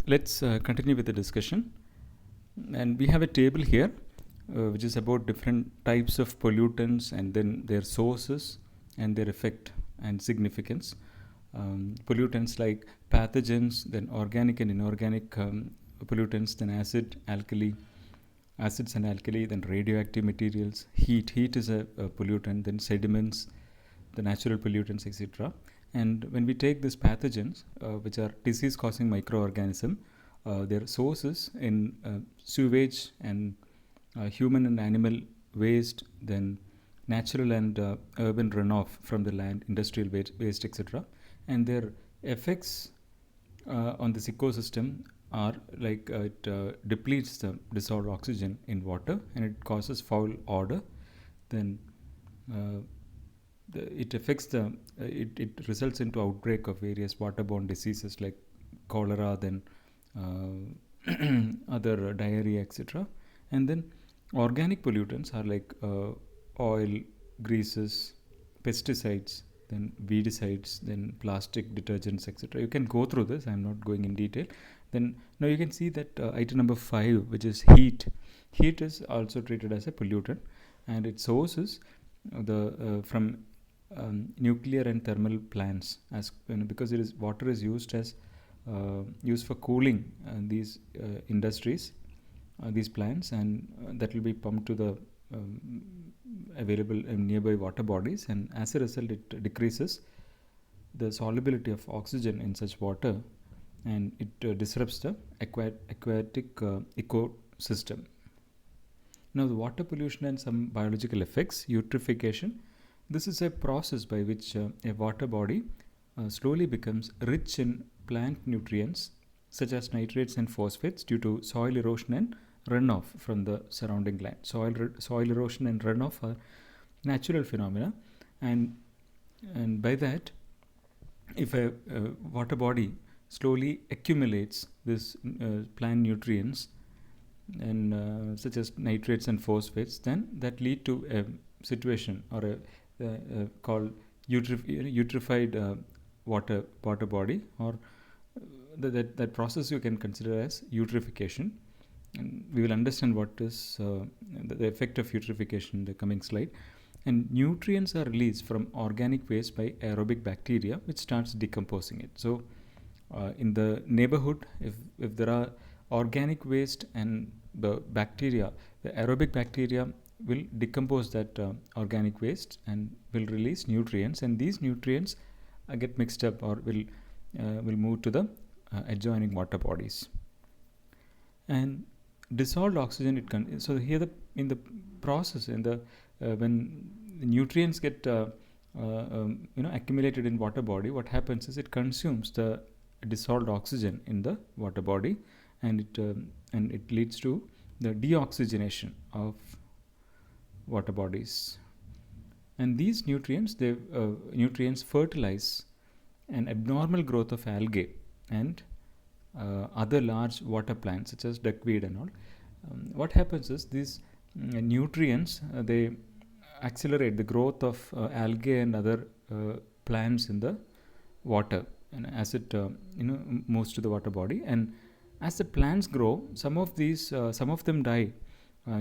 let's continue with the discussion. And we have a table here which is about different types of pollutants and then their sources and their effect and significance. Pollutants like pathogens, then organic and inorganic pollutants, then acids and alkali, then radioactive materials, heat is a pollutant, then sediments, the natural pollutants, etc. And when we take these pathogens, which are disease causing microorganisms, their sources in sewage and human and animal waste, then natural and urban runoff from the land, industrial waste, etc. And their effects on this ecosystem are like it depletes the dissolved oxygen in water and it causes foul odor. Then it affects it results into outbreak of various waterborne diseases like cholera, then other diarrhea, etc. And then organic pollutants are like oil, greases, pesticides, then weedicides, then plastic detergents, etc. You can go through this. I'm not going in detail. Then now you can see that item number 5, which is heat. Heat is also treated as a pollutant, and its source is from nuclear and thermal plants, as because water is used for cooling these industries, these plants, and that will be pumped to the available nearby water bodies, and as a result it decreases the solubility of oxygen in such water, and it disrupts the aquatic ecosystem. Now, the water pollution and some biological effects. Eutrophication. This is a process by which a water body slowly becomes rich in plant nutrients such as nitrates and phosphates due to soil erosion and runoff from the surrounding land. Soil erosion and runoff are natural phenomena, and by that, if a water body slowly accumulates this plant nutrients and such as nitrates and phosphates, then that lead to a situation or a called eutrophied water body, or that process you can consider as eutrophication. And we will understand what is the effect of eutrophication in the coming slide. And nutrients are released from organic waste by aerobic bacteria, which starts decomposing it. So in the neighborhood, if there are organic waste and the bacteria, the aerobic bacteria will decompose that organic waste and will release nutrients, and these nutrients get mixed up or will move to the adjoining water bodies. And dissolved oxygen, so here in the process, when nutrients get accumulated in water body, what happens is it consumes the dissolved oxygen in the water body, and it leads to the deoxygenation of water bodies. And these nutrients fertilize an abnormal growth of algae and other large water plants such as duckweed and all. What happens is these nutrients they accelerate the growth of algae and other plants in the water, and as it moves to the water body, and as the plants grow, some of them die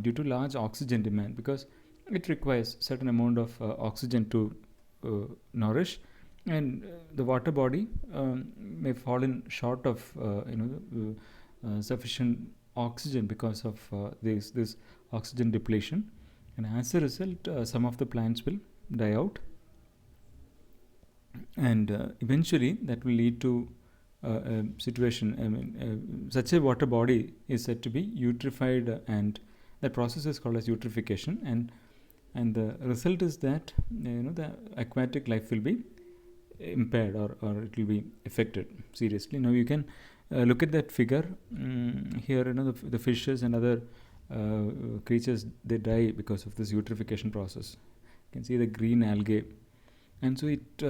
due to large oxygen demand, because it requires certain amount of oxygen to nourish, and the water body may fall in short of sufficient oxygen because of this oxygen depletion, and as a result some of the plants will die out, and eventually that will lead to a situation. Such a water body is said to be eutrophied, and that process is called as eutrophication, and the result is that the aquatic life will be impaired or it will be affected seriously. Now you can look at that figure here. The fishes and other creatures, they die because of this eutrophication process. You can see the green algae, and so it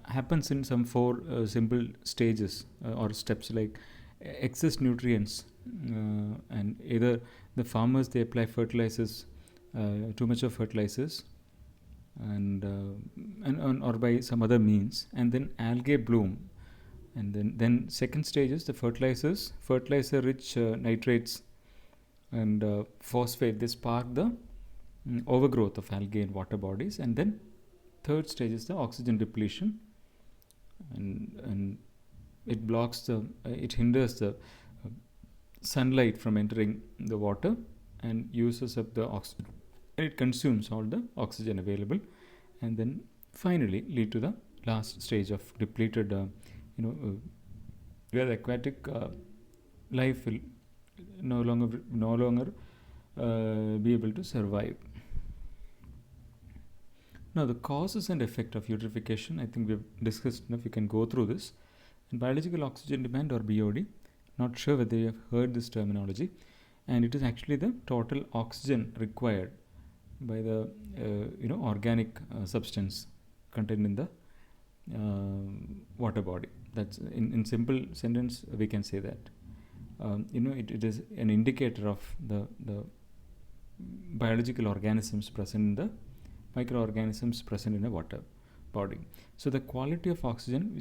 happens in some 4 simple stages or steps, like excess nutrients, and either the farmers they apply fertilizers, too much of fertilizers, and or by some other means, and then algae bloom And then second stage is the fertilizer rich nitrates and phosphate. They spark the overgrowth of algae in water bodies. And then third stage is the oxygen depletion, and it blocks it hinders the sunlight from entering the water and uses up the oxygen, and it consumes all the oxygen available, and then finally lead to the last stage of depleted where the aquatic life will no longer be able to survive. Now, the causes and effect of eutrophication, I think we've discussed enough. You can go through this. In biological oxygen demand, or BOD, not sure whether you have heard this terminology, and it is actually the total oxygen required by the organic substance contained in the water body. That's in simple sentence we can say that. It is an indicator of the biological organisms present in the microorganisms present in a water body. So the quality of oxygen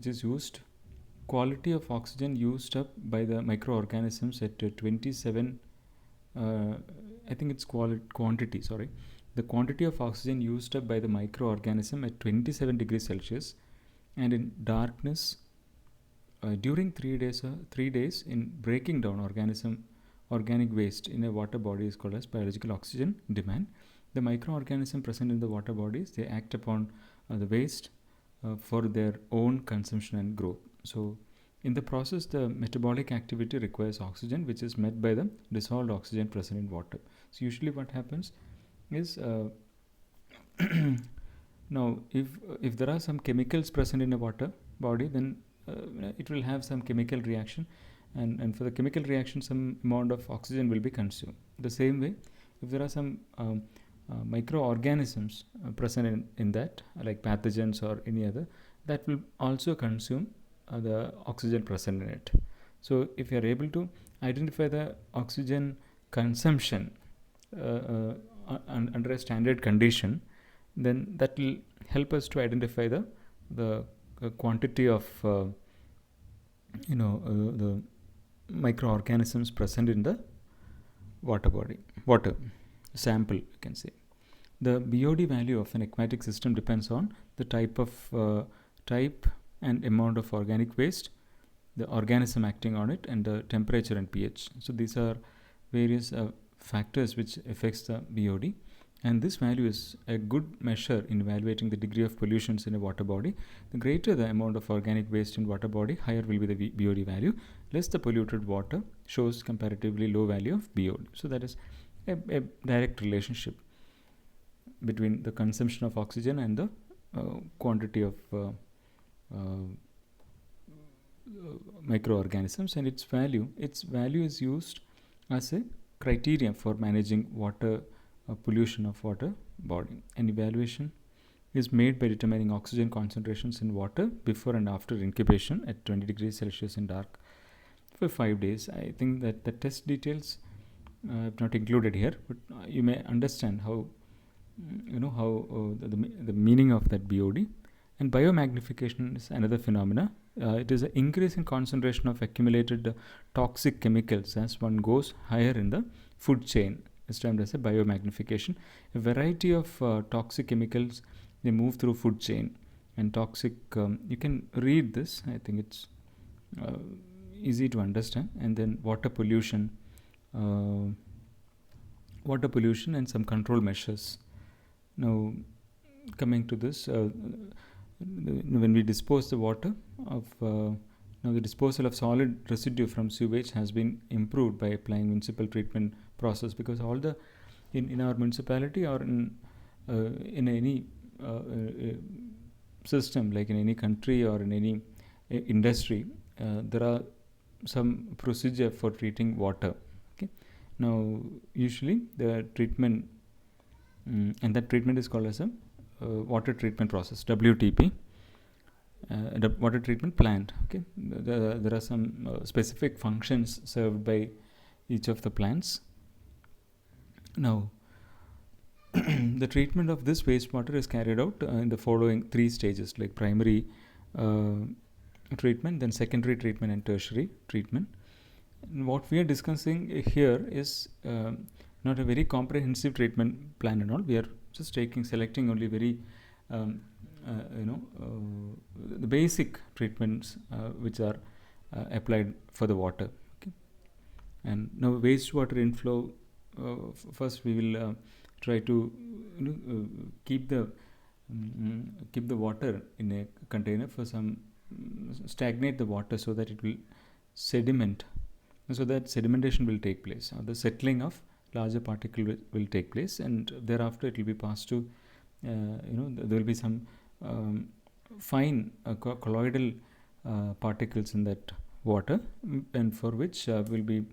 used up by the microorganisms at 27 I think it's quantity, sorry. The quantity of oxygen used up by the microorganism at 27 degrees Celsius and in darkness during 3 days in breaking down organic waste in a water body is called as biological oxygen demand. The microorganism present in the water bodies, they act upon the waste for their own consumption and growth. So in the process, the metabolic activity requires oxygen, which is met by the dissolved oxygen present in water. So usually what happens is now if there are some chemicals present in a water body, then it will have some chemical reaction, and for the chemical reaction some amount of oxygen will be consumed. The same way, if there are some microorganisms present in that, like pathogens or any other, that will also consume the oxygen present in it. So if you are able to identify the oxygen consumption under a standard condition, then that will help us to identify the quantity of the microorganisms present in the water sample, you can say. The BOD value of an aquatic system depends on the type and amount of organic waste, the organism acting on it, and the temperature and pH. So these are various factors which affects the BOD, and this value is a good measure in evaluating the degree of pollutions in a water body. The greater the amount of organic waste in water body, higher will be the BOD value. Less the polluted water shows comparatively low value of BOD. So that is a direct relationship between the consumption of oxygen and the quantity of microorganisms, and its value is used as a criterion for managing water pollution of water body. An evaluation is made by determining oxygen concentrations in water before and after incubation at 20 degrees Celsius in dark for 5 days. I think that the test details I have not included here, but you may understand how the meaning of that BOD. And biomagnification is another phenomena. It is an increase in concentration of accumulated toxic chemicals as one goes higher in the food chain. It's termed as a biomagnification. A variety of toxic chemicals, they move through food chain, and toxic you can read this. I think it's easy to understand. And then water pollution and some control measures. Now coming to this, when we dispose the water of the disposal of solid residue from sewage has been improved by applying municipal treatment process, because all the in our municipality or in any system, like in any country or in any industry, there are some procedure for treating water. Okay, now usually the treatment and that treatment is called as a water treatment process, WTP, water treatment plant. Okay, there are some specific functions served by each of the plants. Now the treatment of this wastewater is carried out in the following 3 stages, like primary treatment, then secondary treatment and tertiary treatment. And what we are discussing here is not a very comprehensive treatment plan and all. We are just selecting only very the basic treatments which are applied for the water. Okay. And now wastewater inflow, first we will try to keep the water in a container for some stagnate the water so that it will sediment, so that sedimentation will take place, or the settling of larger particle will take place, and thereafter it will be passed to there will be some fine colloidal particles in that water, and for which will be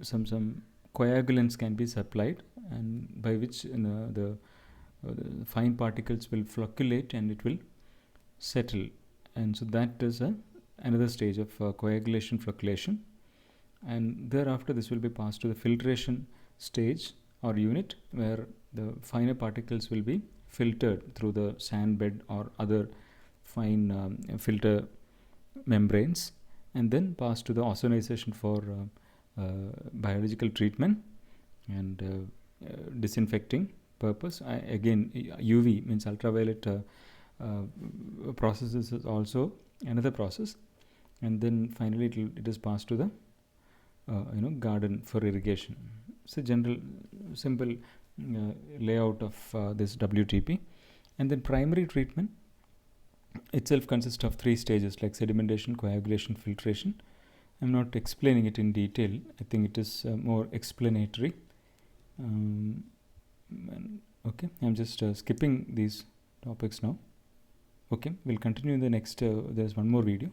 some coagulants can be supplied, and by which the fine particles will flocculate and it will settle, and so that is another stage of coagulation flocculation. And thereafter this will be passed to the filtration stage or unit, where the finer particles will be filtered through the sand bed or other fine filter membranes, and then passed to the ozonization for biological treatment and disinfecting purpose. Again, UV means ultraviolet processes is also another process, and then finally it is passed to the garden for irrigation. It's a general simple layout of this WTP. And then primary treatment itself consists of 3 stages like sedimentation, coagulation, filtration. I'm not explaining it in detail. I think it is more explanatory. Okay, I'm just skipping these topics now. Okay, we'll continue in the next, there's one more video.